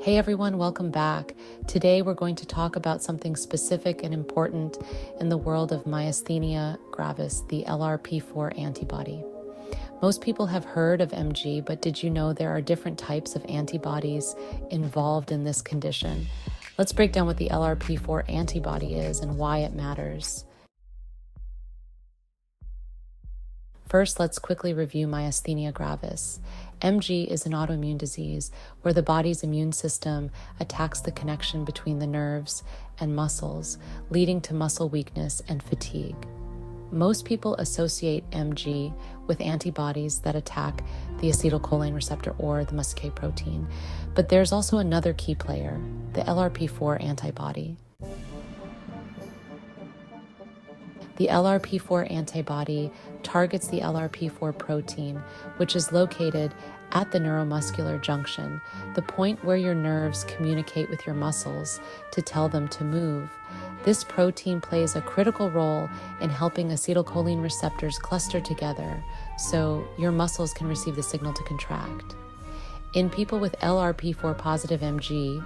Hey everyone, welcome back. Today we're going to talk about something specific and important in the world of Myasthenia gravis, the LRP4 antibody. Most people have heard of MG, but did you know there are different types of antibodies involved in this condition? Let's break down what the LRP4 antibody is and why it matters. First, let's quickly review Myasthenia gravis. MG is an autoimmune disease where the body's immune system attacks the connection between the nerves and muscles, leading to muscle weakness and fatigue. Most people associate MG with antibodies that attack the acetylcholine receptor or the MuSK protein, but there's also another key player, the LRP4 antibody. The LRP4 antibody targets the LRP4 protein, which is located at the neuromuscular junction, the point where your nerves communicate with your muscles to tell them to move. This protein plays a critical role in helping acetylcholine receptors cluster together so your muscles can receive the signal to contract. In people with LRP4 positive MG,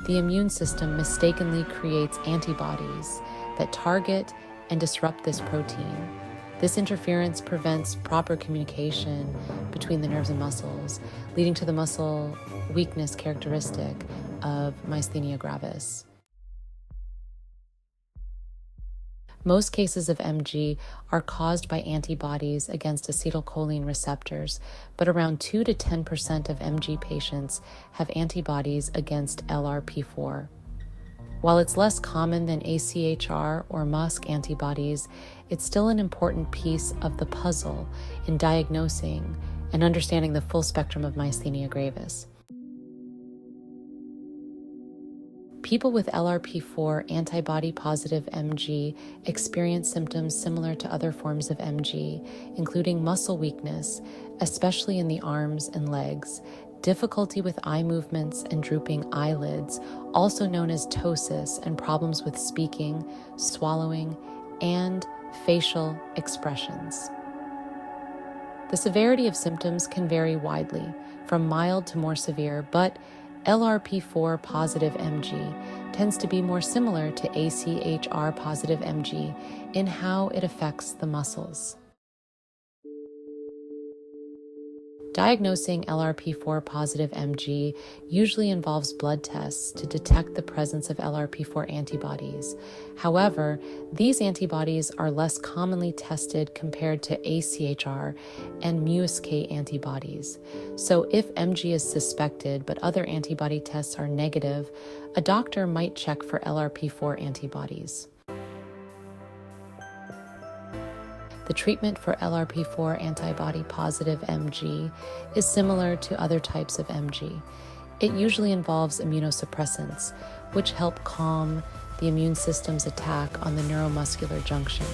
the immune system mistakenly creates antibodies that target and disrupt this protein. This interference prevents proper communication between the nerves and muscles, leading to the muscle weakness characteristic of Myasthenia gravis. Most cases of MG are caused by antibodies against acetylcholine receptors, but around 2 to 10% of MG patients have antibodies against LRP4. While it's less common than AChR or MuSK antibodies, it's still an important piece of the puzzle in diagnosing and understanding the full spectrum of Myasthenia gravis. People with LRP4 antibody-positive MG experience symptoms similar to other forms of MG, including muscle weakness, especially in the arms and legs, difficulty with eye movements and drooping eyelids, also known as ptosis, and problems with speaking, swallowing, and facial expressions. The severity of symptoms can vary widely, from mild to more severe, but LRP4 positive MG tends to be more similar to AChR positive MG in how it affects the muscles. Diagnosing LRP4 positive MG usually involves blood tests to detect the presence of LRP4 antibodies. However, these antibodies are less commonly tested compared to AChR and MuSK antibodies. So if MG is suspected but other antibody tests are negative, a doctor might check for LRP4 antibodies. The treatment for LRP4 antibody-positive MG is similar to other types of MG. It usually involves immunosuppressants, which help calm the immune system's attack on the neuromuscular junction,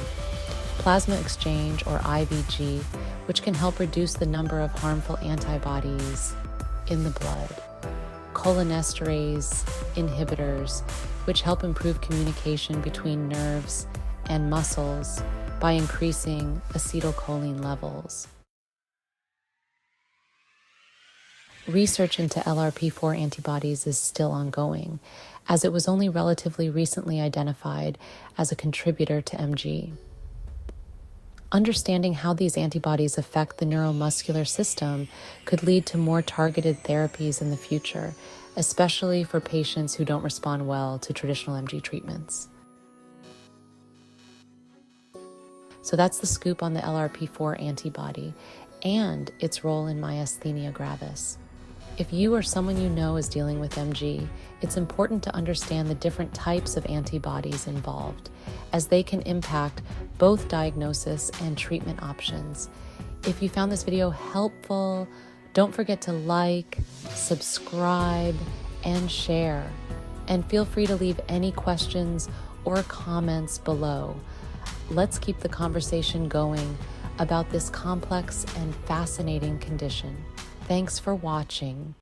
plasma exchange or IVG, which can help reduce the number of harmful antibodies in the blood, cholinesterase inhibitors, which help improve communication between nerves and muscles by increasing acetylcholine levels. Research into LRP4 antibodies is still ongoing, as it was only relatively recently identified as a contributor to MG. Understanding how these antibodies affect the neuromuscular system could lead to more targeted therapies in the future, especially for patients who don't respond well to traditional MG treatments. So that's the scoop on the LRP4 antibody and its role in Myasthenia gravis. If you or someone you know is dealing with MG, it's important to understand the different types of antibodies involved, as they can impact both diagnosis and treatment options. If you found this video helpful, don't forget to like, subscribe, and share. And feel free to leave any questions or comments below. Let's keep the conversation going about this complex and fascinating condition. Thanks for watching.